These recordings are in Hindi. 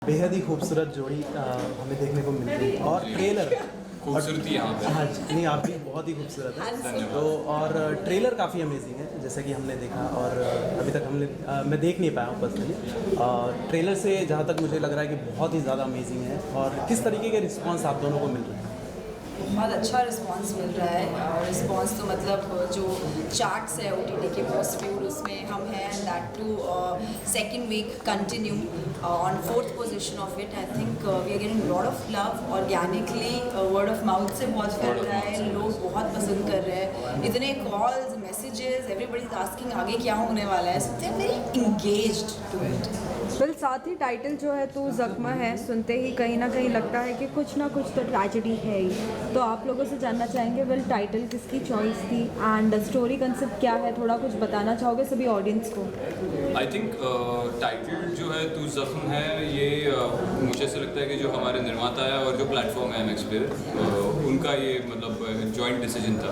बेहद ही खूबसूरत जोड़ी हमें देखने को मिल रही है और ट्रेलर खूबसूरती यहाँ पे। हाँ जी, नहीं आप भी बहुत ही खूबसूरत है तो और ट्रेलर काफ़ी अमेजिंग है जैसा कि हमने देखा और अभी तक मैं देख नहीं पाया हूँ पर्सनली। ट्रेलर से जहाँ तक मुझे लग रहा है कि बहुत ही ज़्यादा अमेजिंग है और किस तरीके के रिस्पांस आप दोनों को मिल रहे हैं? बहुत अच्छा रिस्पांस मिल रहा है और रिस्पांस तो मतलब जो चार्ट्स है OTT के मोस्ट व्यूड उसमें हम हैं and that to second week continue on 4th position of it. I think we are getting lot of love organically, word of mouth से बहुत फैल रहा है, लोग बहुत पसंद कर रहे हैं, इतने calls messages, everybody is asking आगे क्या होने वाला है, so they are very engaged to it. Bill साथ ही टाइटल जो है तू जख्म है सुनते ही कहीं ना कहीं लगता है कि कुछ ना कुछ तो ट्रेजेडी है ही। तो आप लोगों से जानना चाहेंगे बिल टाइटल किसकी चॉइस थी एंड स्टोरी कंसेप्ट क्या है, थोड़ा कुछ बताना चाहोगे सभी ऑडियंस को? आई थिंक टाइटल जो है तू जख्म है ये मुझे ऐसा लगता है कि जो हमारे निर्माता है और जो प्लेटफॉर्म है MX Player उनका ये मतलब जॉइंट डिसीजन था।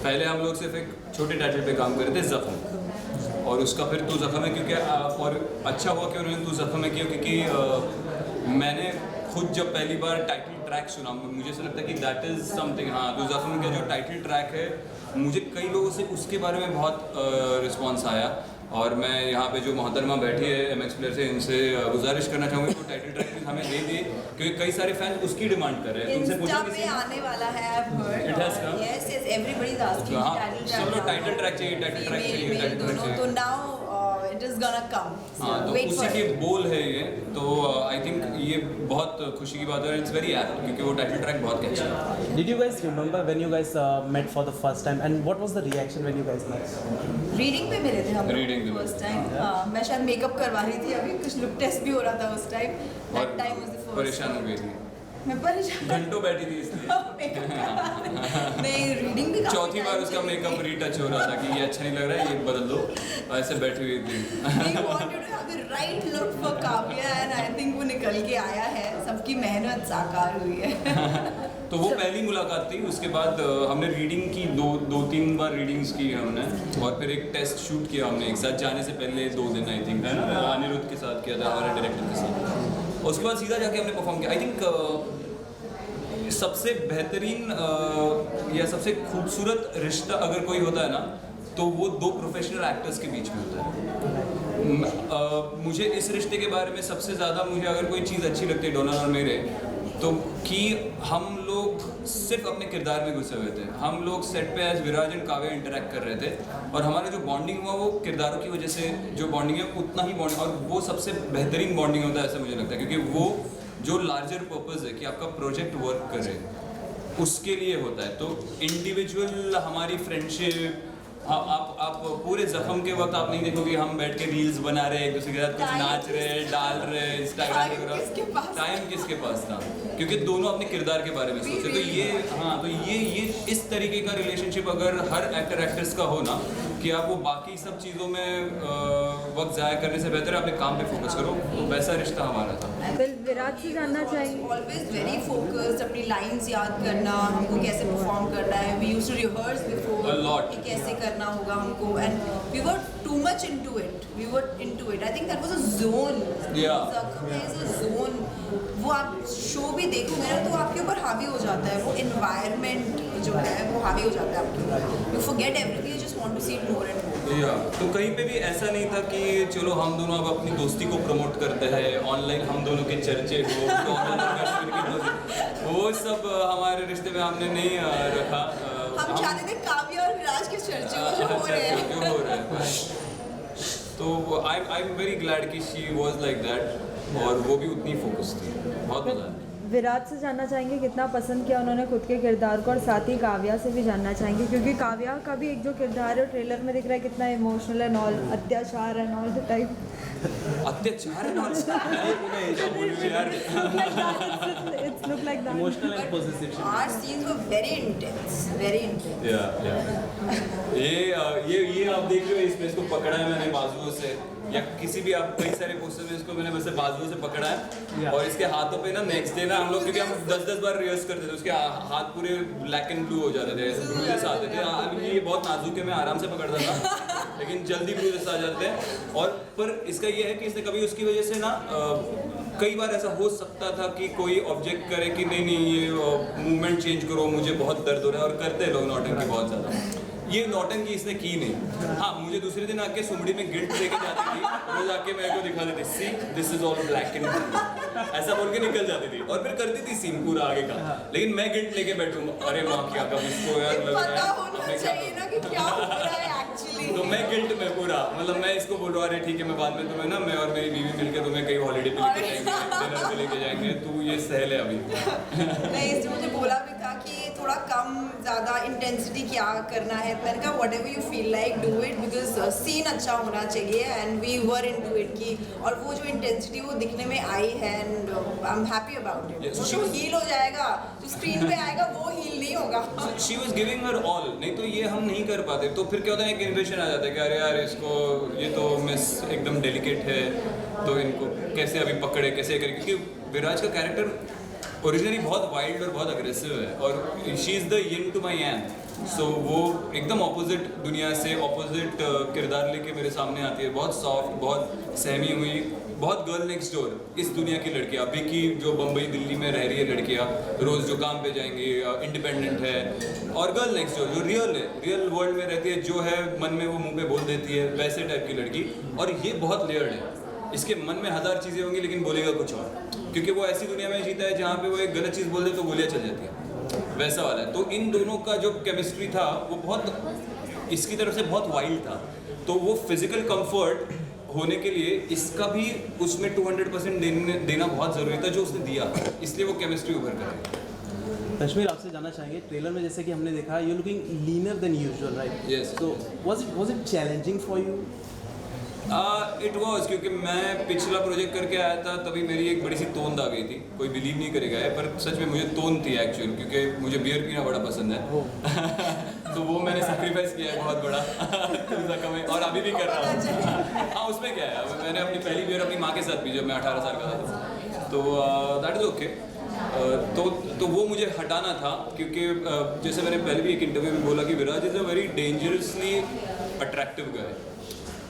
पहले हम लोग सिर्फ एक छोटे टाइटल पे काम कर रहे थे जख्म और उसका फिर तू जख्म है क्योंकि और अच्छा हुआ कि उन्होंने तू जख्म है क्योंकि मैंने खुद जब पहली बार टाइटल ट्रैक सुना मुझे ऐसा लगता है कि दैट इज़ समथिंग। हाँ, तू जख्म का जो टाइटल ट्रैक है मुझे कई लोगों से उसके बारे में बहुत रिस्पॉन्स आया और मैं यहाँ पे जो मोहतरमा बैठी है MX Player से इनसे गुजारिश करना चाहूँगी तो टाइटल ट्रैक हमें दे दिए क्योंकि कई सारे फैंस उसकी डिमांड कर रहे हैं। तुमसे पूछा पे आने वाला है, I've heard. It has come. Yes, everybody is asking सब लोग टाइटल ट्रैक चाहिए, टाइटल ट्रैक चाहिए, टाइटल ट्रैक चाहिए। तो now it is gonna come. हाँ, तो Wait उसी for के it. बोल है ये तो आई थिंक ये बहुत खुशी की बात है। इट्स वेरी एप्ट क्योंकि वो टाइटल ट्रैक बहुत कैची है। Did you guys remember when you guys met for the first time and what was the reaction when you guys met? Reading पे मिले थे हम Reading पे फर्स्ट टाइम। मैं शायद मेकअप करवा रही थी, अभी कुछ लुक टेस्ट भी हो रहा था उस टाइम। और that time was the first. परेशान हो गई थी, मैं परेशान घंटों बैठी थी इसलिए। नहीं, रीडिंग भी काफी चौथी बार time उसका से मेकअप रीटच हो रहा था कि ये अच्छा नहीं लग रहा है, ये बदल दो, ऐसे बैठी हुई थी। We wanted to have the right look for Kavya and I think वो निकल के आया है, सबकी मेहनत साकार हुई है। तो वो पहली मुलाकात थी। उसके बाद हमने रीडिंग की दो तीन बार रीडिंग्स की हमने और फिर एक टेस्ट शूट किया हमने एक साथ जाने से पहले 2 दिन आई थिंक है ना, अनिरुद्ध के साथ किया था हमारे डायरेक्टर के साथ। उसके बाद सीधा जाके हमने परफॉर्म किया। आई थिंक सबसे बेहतरीन या सबसे खूबसूरत रिश्ता अगर कोई होता है ना तो वो 2 प्रोफेशनल एक्टर्स के बीच में होता है। मुझे इस रिश्ते के बारे में सबसे ज़्यादा मुझे अगर कोई चीज़ अच्छी लगती है डोनर और मेरे तो कि हम लोग सिर्फ अपने किरदार में घुसे हुए थे। हम लोग सेट पे as Viraj and Kavya interact कर रहे थे और हमारा जो बॉन्डिंग हुआ वो किरदारों की वजह से जो बॉन्डिंग है उतना ही बॉन्डिंग और वो सबसे बेहतरीन बॉन्डिंग होता है ऐसा मुझे लगता है क्योंकि वो जो लार्जर पर्पस है कि आपका प्रोजेक्ट वर्क करे उसके लिए होता है। तो इंडिविजुअल हमारी फ्रेंडशिप आप पूरे जख्म के वक्त आप नहीं देखोगे हम बैठ के रील्स बना रहे एक दूसरे के साथ कुछ नाच रहे डाल रहे इंस्टाग्राम वगैरह। टाइम किसके पास था क्योंकि दोनों अपने किरदार के बारे में सोचे। तो ये हाँ तो ये इस तरीके का रिलेशनशिप अगर हर एक्टर एक्ट्रेस का हो ना कि आप वो बाकी सब चीज़ों में वक्त ज़ाया करने से बेहतर है अपने काम पे फोकस करो, तो वैसा रिश्ता हमारा था। विराट से जानना चाहेंगे। ऑलवेज वेरी फोकस्ड, अपनी लाइंस याद करना, हमको कैसे परफॉर्म करना है, we used to rehearse before A lot. कि कैसे करना होगा हमको and we were too much into it, I think that was a zone. Zakhm is a zone, वो आप शो भी देखोगे ना तो आपके ऊपर हावी हो जाता है, वो एनवायरनमेंट जो है वो हावी हो जाता है आपके ऊपर, you forget everything, you just want to see it more and more. तो कहीं पे भी ऐसा नहीं था कि चलो हम दोनों अब अपनी दोस्ती को प्रमोट करते हैं ऑनलाइन, हम दोनों के चर्चे वो सब हमारे रिश्ते में हमने नहीं रखा। हम चाहते थे काव्या और विराज के चर्चे जो हो रहे हैं। तो आई एम वेरी ग्लैड कि शी वाज लाइक दैट और वो भी उतनी फोकस थी। बहुत मजा आया। विराट से जानना चाहेंगे कितना पसंद किया उन्होंने खुद के किरदार को और साथ ही काव्या से भी जानना चाहेंगे क्योंकि काव्या का भी एक जो किरदार है ट्रेलर में दिख रहा है कितना इमोशनल एंड ऑल, अत्याचार एंड ऑल द टाइप। अत्याचार है ना It's look like that. Emotional and possessive. Our scenes were very intense, very intense. ये आप देख रहे हो इसमें इसको पकड़ा है मैंने बाजुओं से या किसी भी आप कई सारे पोस्टर में इसको मैंने वैसे बाजुओं से पकड़ा है और इसके हाथों पे ना नेक्स्ट डे ना हम लोग क्योंकि हम 10-10 बार रिहर्स करते थे उसके हाथ पूरे ब्लैक एंड ब्लू हो जाते थे, ऐसे ब्रूजेस आते थे। ये बहुत नाजुक है, मैं आराम से पकड़ता था लेकिन जल्दी ब्रूजेस आ जाते हैं। और पर इसका ये है कि इसने कभी उसकी वजह से ना कई बार ऐसा हो सकता था कि कोई ऑब्जेक्ट करे कि नहीं नहीं ये मूवमेंट चेंज करो, मुझे बहुत दर्द हो रहा है, और करते हैं लोग नौटंकी बहुत ज़्यादा। ये नौटंकी इसने की नहीं। हाँ, मुझे दूसरे दिन आके सुमड़ी में गिल्ट लेके जाती थी, रोज आके मेरे को दिखा देती, see this is all black and ऐसा बोल के निकल जाती थी, और फिर करती थी सीन पूरा आगे का। लेकिन मैं गिल्ट लेके बैठूँ, अरे माँ क्या कब इसको यार लग रहा है, होना चाहिए ना कि क्या हो रहा है एक्चुअली। तो मैं गिल्ट में पूरा, मतलब मैं इसको बोल रहा हूँ, अरे ठीक है मैं बाद में तुम्हें ना, मैं और मेरी बीवी मिलके तुम्हें कहीं हॉलीडे पे लेके जाएंगे, डिनर पे लेके जाएंगे, तू ये सह ले अभी। नहीं, इसने मुझे बोला भी था कि थोड़ा कम ज़्यादा इंटेंसिटी क्या करना है। मैंने कहा whatever you feel like do it, because scene अच्छा होना चाहिए and we were into it की, और वो जो इंटेंसिटी वो दिखने में आई है and I am happy about it. Yes, जो हील हो जाएगा, जो स्क्रीन पे आएगा वो हील नहीं होगा। She was giving her all, नहीं तो ये हम नहीं कर पाते। तो फिर क्या होता है, एक जनरेशन आ जाता है कि अरे यार इसको, ये तो मिस एकदम डेलिकेट है, तो इनको कैसे अभी पकड़े, कैसे करें, क्योंकि विराज का कैरेक्टर ओरिजिनली बहुत वाइल्ड और बहुत अग्रेसिव है, और she is the yin to my yang. So वो एकदम ऑपोजिट दुनिया से ऑपोजिट किरदार लेके मेरे सामने आती है, बहुत सॉफ्ट, बहुत सहमी हुई, बहुत गर्ल नेक्स्ट डोर इस दुनिया की लड़कियाँ, अभी की जो बम्बई दिल्ली में रह रही है लड़कियाँ, रोज़ जो काम पे जाएंगी, इंडिपेंडेंट है, और गर्ल नेक्स्ट डोर जो रियल है, रियल वर्ल्ड में रहती है, जो है मन में वो मुंह पे बोल देती है, वैसे टाइप की लड़की। और ये बहुत लेयर्ड है, इसके मन में हज़ार चीज़ें होंगी लेकिन बोलेगा कुछ और, क्योंकि वो ऐसी दुनिया में जीता है जहाँ पे वो एक गलत चीज़ बोल दे तो गोलियाँ चल जाती है, वैसा वाला है। तो इन दोनों का जो केमिस्ट्री था वो बहुत इसकी तरफ से बहुत वाइल्ड था, तो वो फिजिकल कंफर्ट होने के लिए इसका भी उसमें 200% देना बहुत ज़रूरी था, जो उसने दिया, इसलिए वो केमिस्ट्री उभर कर आई। कश्मीर, आपसे जानना चाहेंगे, ट्रेलर में जैसे कि हमने देखा, you looking linear than usual, right? Yes. तो was it challenging for you? It was, क्योंकि मैं पिछला प्रोजेक्ट करके आया था, तभी मेरी एक बड़ी सी तोंद आ गई थी, कोई बिलीव नहीं करेगा है, पर सच में मुझे तोंद थी एक्चुअल, क्योंकि मुझे बियर पीना बड़ा पसंद है। तो वो मैंने सेक्रीफाइस किया है बहुत बड़ा और अभी भी कर रहा हूँ। हाँ, उसमें क्या है, मैंने अपनी पहली बियर अपनी माँ के साथ पी जब मैं 18 साल का था, तो दैट इज़ ओके। तो वो मुझे हटाना था, क्योंकि जैसे मैंने पहले भी एक इंटरव्यू में बोला कि Viraj is a very dangerously attractive guy.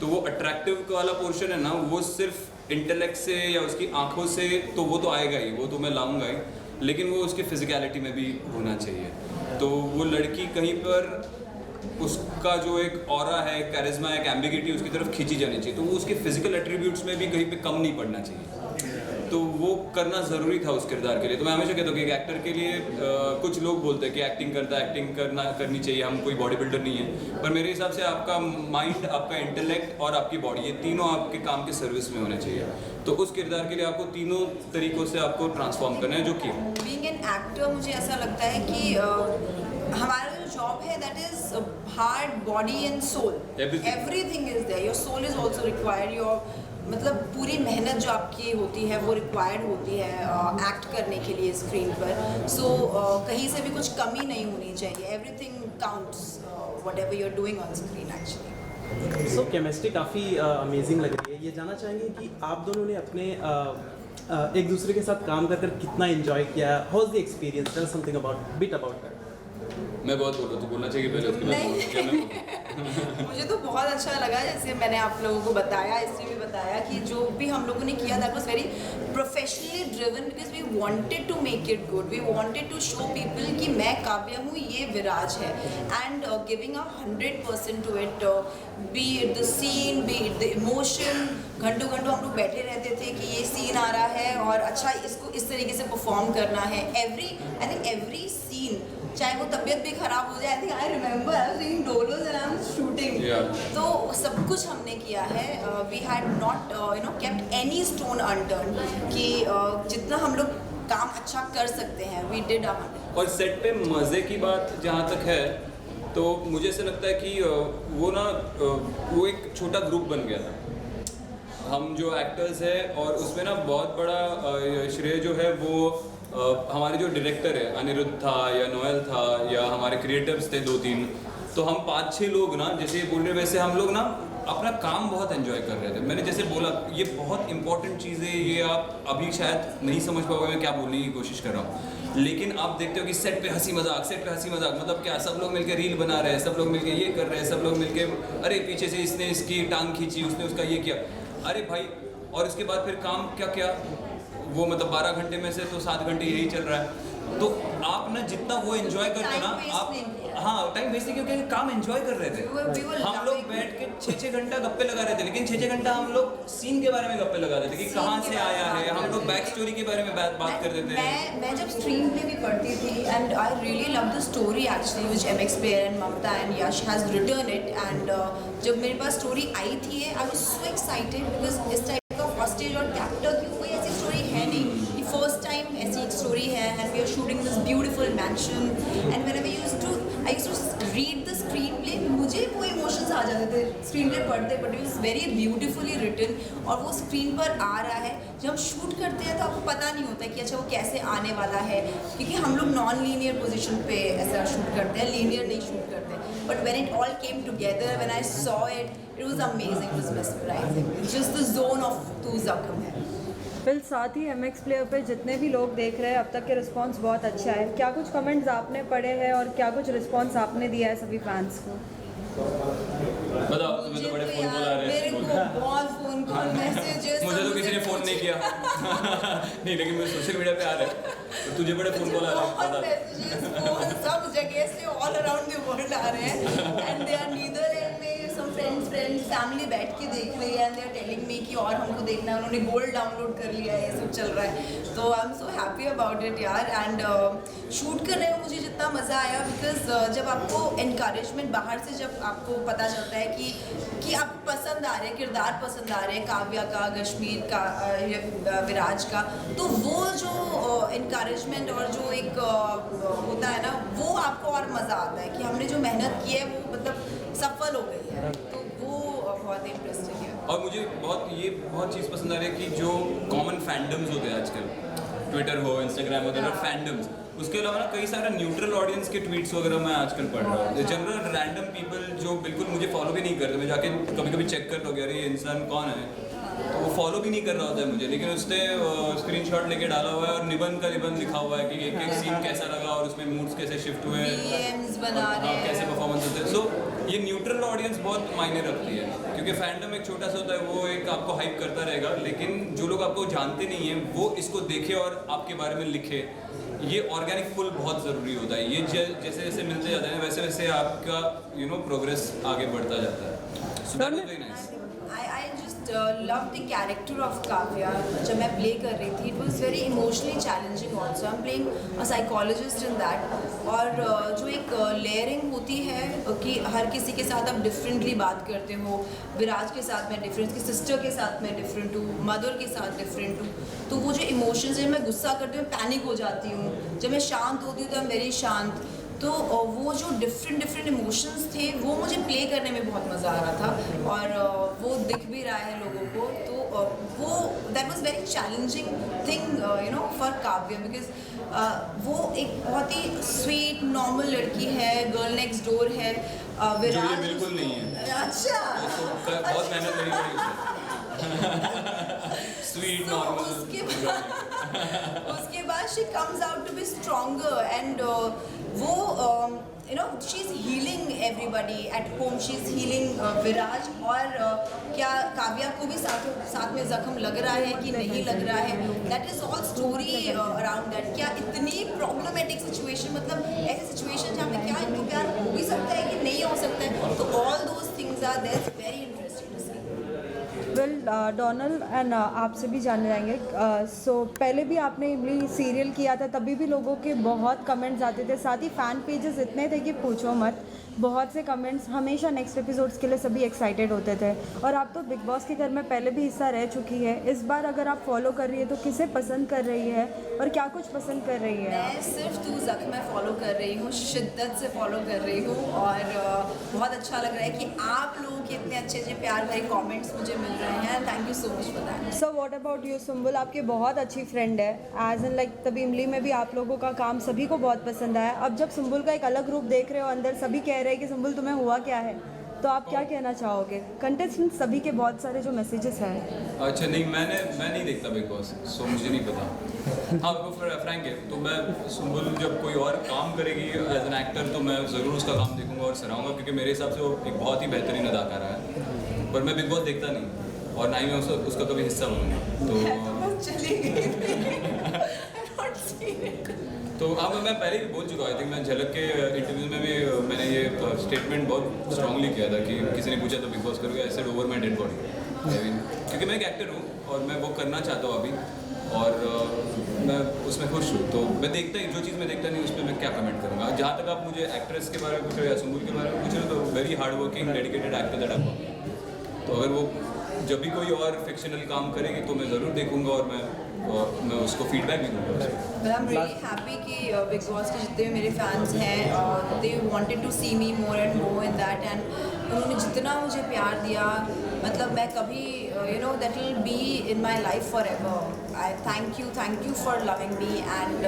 तो वो अट्रैक्टिव वाला पोर्शन है ना, वो सिर्फ इंटेलेक्ट से या उसकी आंखों से तो वो तो आएगा ही, वो तो मैं लाऊंगा ही, लेकिन वो उसकी फिजिकलिटी में भी होना चाहिए। तो वो लड़की कहीं पर उसका जो एक ऑरा है, कैरिज्मा, एक एम्बिगिटी उसकी तरफ खींची जानी चाहिए, तो वो उसके फिजिकल एट्रीब्यूट्स में भी कहीं पे कम नहीं पड़ना चाहिए। तो वो करना ज़रूरी था उस किरदार के लिए। तो मैं हमेशा कहता हूँ कि एक एक्टर के लिए कुछ लोग बोलते हैं कि एक्टिंग करनी चाहिए, हम कोई बॉडी बिल्डर नहीं है, पर मेरे हिसाब से आपका माइंड, आपका इंटेलेक्ट और आपकी बॉडी, ये तीनों आपके काम के सर्विस में होने चाहिए। तो उस किरदार के लिए आपको तीनों तरीक़ों से आपको ट्रांसफॉर्म करना है, जो कि बीइंग एन एक्टर मुझे ऐसा लगता है कि हमारा जो जॉब है that is heart, body and soul, everything is there, your soul is also required, your मतलब पूरी मेहनत जो आपकी होती है वो रिक्वायर्ड होती है एक्ट करने के लिए स्क्रीन पर। सो कहीं से भी कुछ कमी नहीं होनी चाहिए, everything counts whatever you are doing on screen actually. So chemistry काफ़ी अमेजिंग लग रही है। ये जानना चाहेंगे कि आप दोनों ने अपने एक दूसरे के साथ काम कर कितना एंजॉय किया, how was the experience, tell something about that. मैं बहुत बोल रहा हूँ, तो बोलना चाहिए पहले, उसके बाद मुझे तो बहुत अच्छा लगा, जैसे मैंने आप लोगों को बताया, इसलिए भी बताया कि जो भी हम लोगों ने किया that was very professionally driven, because we wanted to make it good, we wanted to show people कि मैं काव्या हूँ, ये विराज है, and giving a 100% to it, be it the scene, be it the emotion. घंटों घंटों हम लोग बैठे रहते थे कि ये सीन आ रहा है और अच्छा इसको इस तरीके से परफॉर्म करना है। एवरी सीन, चाहे वो तबीयत भी खराब हो जाए, I think I remember I was doing dolos and I am shooting, तो सब कुछ हमने किया है। We had not kept any stone unturned, कि जितना हम लोग काम अच्छा कर सकते हैं वी डिड आवर बेस्ट। और सेट पे मज़े की बात जहाँ तक है, तो मुझे ऐसा लगता है कि वो एक छोटा ग्रुप बन गया था, हम जो एक्टर्स हैं, और उसमें ना बहुत बड़ा श्रेय जो है वो हमारे जो डायरेक्टर है, अनिरुद्ध था या नोएल था या हमारे क्रिएटर्स थे 2-3, तो हम 5-6 लोग ना, जैसे ये बोल रहे वैसे हम लोग ना अपना काम बहुत एंजॉय कर रहे थे। मैंने जैसे बोला, ये बहुत इंपॉर्टेंट चीज़ है, ये आप अभी शायद नहीं समझ पाओगे मैं क्या बोलने की कोशिश कर रहा हूँ, लेकिन आप देखते हो कि सेट पे हंसी मजाक, मतलब क्या, सब लोग मिलकर रील बना रहे हैं, सब लोग मिलकर ये कर रहे हैं, सब लोग मिलकर अरे पीछे से इसने इसकी टांग खींची, उसने उसका ये किया, अरे भाई, और इसके बाद फिर काम क्या, वो मतलब 12 घंटे में से तो 7 घंटे यही चल रहा है। तो आप ना जितना वो एंजॉय करते हो ना आप, हाँ टाइम वेस्ट नहीं, क्योंकि काम एंजॉय कर रहे थे। हम लोग बैठ के 6-6 घंटा गप्पे लगा रहे थे, लेकिन 6-6 घंटा हम लोग सीन के बारे में गप्पे लगा रहे थे कि कहाँ से आया है, हम लोग बैक स्टोरी के बारे में बात करते थे। मैं जब स्ट्रीम प्ले भी पढ़ती थी and I really love the story actually which MX Player and Mamta and Yash has written it. And जब मेरे पास स्टोरी आई थी I was so excited because इस टाइप का हॉस्टेज और कैप्टर की कोई ऐसी स्टोरी है नहीं, फर्स्ट टाइम ऐसी एक स्टोरी है and we are shooting this beautiful mansion and whenever I used to read the screen play, मुझे वो इमोशंस आ जाते थे स्क्रीन प्ले पढ़ते, but it was very beautifully written और वो स्क्रीन पर आ रहा है। जब हम शूट करते हैं तो आपको पता नहीं होता कि अच्छा वो कैसे आने वाला है, क्योंकि हम लोग नॉन लीनियर पोजिशन पे ऐसा शूट करते हैं, लीनियर नहीं शूट करते। But when it all came together, when I saw it was amazing, it was mesmerising. Just the zone of तू ज़ख्म है। फिर साथ ही MX Player पे जितने भी लोग देख रहे हैं अब तक के रिस्पांस बहुत अच्छा है। क्या कुछ कमेंट्स आपने पढ़े हैं और क्या कुछ रिस्पांस आपने दिया है सभी फैंस को? बताओ, तुम्हें तो बड़े फोन कॉल आ रहे हैं। मेरे को बहुत फोन कॉल मैसेजेस, मुझे तो किसी ने फोन नहीं किया नहीं, लेकिन मुझे सोशल मीडिया पे आ रहे हैं, तो तुझे बड़े फोन कॉल आ रहे हैं। बहुत मैसेजेस फोन सब जगह से ऑल अराउंड द वर्ल्ड आ रहे हैं एंड दे आर नीदरलैंड में सम फ्रेंड्स फैमिली बैठ के देख रही है and they are telling me कि और हमको देखना है, उन्होंने गोल्ड डाउनलोड कर लिया है, ये सब चल रहा है। तो I am so happy about it यार। एंड शूट करने में मुझे जितना मज़ा आया बिकॉज जब आपको इनकरेजमेंट बाहर से जब आपको पता चलता है कि आपको पसंद आ रहे हैं, किरदार पसंद आ रहे हैं, काव्या का, कश्मीर का, विराज का, तो वो जो इनकरेजमेंट और जो एक होता है ना, वो आपको और मज़ा आता है कि हमने जो मेहनत की है वो मतलब सफल हो गई है, तो वो बहुत इंटरेस्टिंग है। और मुझे बहुत चीज़ पसंद आ रही है कि जो कॉमन फैंडम्स होते हैं आजकल, ट्विटर हो, इंस्टाग्राम हो, देयर आर फैंडम्स। उसके अलावा ना कई सारा न्यूट्रल ऑडियंस के ट्वीट्स वगैरह मैं आजकल पढ़ रहा हूँ। जनरल रैंडम पीपल जो बिल्कुल मुझे फॉलो भी नहीं करते, मैं जाके कभी चेक करता हूँ कि अरे ये इंसान कौन है, तो वो फॉलो भी नहीं कर रहा होता है मुझे, लेकिन उसने स्क्रीनशॉट लेके डाला हुआ है और निबंध का निबंध लिखा हुआ है कि एक एक सीन कैसा लगा और उसमें मूड्स कैसे शिफ्ट हुए, कैसे परफॉर्मेंस होते हैं। सो ये न्यूट्रल ऑडियंस बहुत मायने रखती है, क्योंकि फैंडम एक छोटा सा होता है, वो एक आपको हाइप करता रहेगा, लेकिन जो लोग आपको जानते नहीं हैं वो इसको देखे और आपके बारे में लिखे। ये ऑर्गेनिक पुल बहुत ज़रूरी होता है। ये जैसे जैसे मिलते जाते हैं वैसे वैसे आपका प्रोग्रेस आगे बढ़ता जाता है। So that was very nice. I just love the character of Kavya. जब मैं play कर रही थी, it was very emotionally challenging also. I'm playing a psychologist in that. और जो एक layering होती है कि हर किसी के साथ आप differently बात करते हो, विराज के साथ मैं different, की sister के साथ मैं different हूँ, mother के साथ different हूँ, तो वो जो emotions है, मैं गुस्सा करती हूँ पैनिक हो जाती हूँ, जब मैं शांत होती हूँ तो I'm very शांत। तो वो जो डिफरेंट इमोशंस थे वो मुझे प्ले करने में बहुत मज़ा आ रहा था और वो दिख भी रहा है लोगों को, तो वो that was very challenging thing for Kavya, because वो एक बहुत ही स्वीट नॉर्मल लड़की है, गर्ल नेक्स्ट डोर है। विराज ये बिल्कुल नहीं है। अच्छा, बहुत मेहनत लगी स्वीट नॉर्मल। उसके बाद she comes out to be stronger and वो she is healing everybody at home, she is healing Viraj. और क्या काव्या को भी साथ में जख्म लग रहा है कि नहीं लग रहा है, that is all story around that. क्या इतनी प्रॉब्लमेटिक सिचुएशन, मतलब ऐसी सिचुएशन जहाँ पे क्या इनको प्यार हो भी सकता है कि नहीं हो सकता है, तो all those things are there, very interesting to see. Well done and आपसे भी जानने जाएंगे, सो पहले भी आपने इमली सीरियल किया था, तभी भी लोगों के बहुत कमेंट्स आते थे, साथ ही फ़ैन पेजेस इतने थे कि पूछो मत, बहुत से कमेंट्स, हमेशा नेक्स्ट एपिसोड्स के लिए सभी एक्साइटेड होते थे। और आप तो बिग बॉस के घर में पहले भी हिस्सा रह चुकी है, इस बार अगर आप फॉलो कर रही है तो किसे पसंद कर रही है और क्या कुछ पसंद कर रही है? मैं सिर्फ तू ज़ख्म में फॉलो कर रही हूँ, शिद्दत से फॉलो कर रही हूँ और बहुत अच्छा लग रहा है कि आप लोगों के इतने अच्छे अच्छे प्यार भरे कमेंट्स मुझे मिल रहे हैं। Thank you so much for that. So what about you Sumbul? आपकी बहुत अच्छी फ्रेंड है, एज एन लाइक तभी इमली में भी आप लोगों का काम सभी को बहुत पसंद आया। अब जब सुम्बुल का एक अलग रूप देख रहे हो अंदर, सभी कह रहे हैं कि सुम्बुल तुम्हें हुआ क्या है, तो आप क्या कहना चाहोगे? कंटेस्टेंट सभी के बहुत सारे जो मैसेजेस हैं। अच्छा नहीं, मैं नहीं देखता बिग बॉस, सो मुझे नहीं पता। हाँ वो फ्रैंक है, तो मैं सुम्बुल जब कोई और काम करेगी एज एन एक्टर तो मैं ज़रूर उसका काम देखूंगा और सराहूंगा, क्योंकि मेरे हिसाब से वो एक बहुत ही बेहतरीन अदाकारा है। पर मैं बिग बॉस देखता नहीं और ना ही मैं उसका कभी हिस्सा बनूंगा, तो चली गई तो अब मैं पहले भी बोल चुका हूँ, आई थिंक मैं झलक के इंटरव्यू में भी मैंने ये स्टेटमेंट बहुत स्ट्रांगली किया था कि किसी ने पूछा तो बिग बॉस करोगे, I said over my dead body. I mean क्योंकि मैं एक एक्टर हूँ और मैं वो करना चाहता हूँ अभी, और मैं उसमें खुश हूँ। तो मैं देखता ही, जो चीज़ मैं देखता नहीं उस पर मैं क्या कमेंट करूँगा। जहाँ तक आप मुझे एक्ट्रेस के बारे में पूछ रहे हो या सुम्बुल के बारे में पूछ रहे हो, तो very hard working dedicated actor that I am. तो अगर वो जब भी कोई और फिक्शनल काम करेगी तो मैं ज़रूर देखूंगा और मैं उसको फीडबैक भी दूंगा। But I'm really happy कि बिग बॉस के जितने भी मेरे फैंस हैं they wanted to see me more and more in that, and उन्होंने जितना मुझे प्यार दिया, मतलब मैं कभी that will be in my life forever. I thank you for loving me, and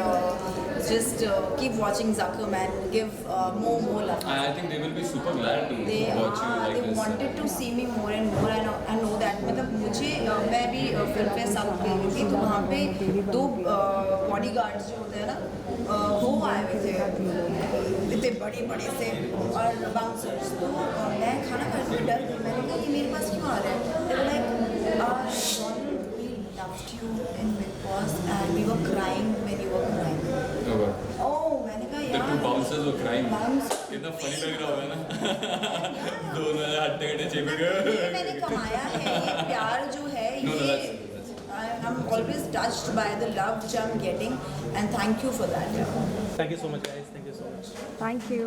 just keep watching Zakum and give more love. I think they will be super glad to watch you like they this. wanted to see me more and more. I know that. मतलब मुझे मैं भी फिल्म फेस्ट साउथ गई थी, तो वहाँ पे 2 बॉडीगार्ड्स जो होते हैं ना, वो आए हुए थे इतने बड़े से, और बाउंसर्स। तो मैं खाना खाने में डर गई, मैंने कहा ये मेरे पास क्यों आ रहा है? They were like, we loved you in Big Boss and we were crying when you were crying. Oh, मैंने कहा The यार 2 bouncers were crying. Bouncers. कितना फनी लग रहा होगा ना। दोनों हट्टे चिपक ये गए। मैंने कमाया है, ये प्यार जो है, No, ये that's I'm always touched by the love which I'm getting, and thank you for that. Thank you so much guys, thank you so much. Thank you.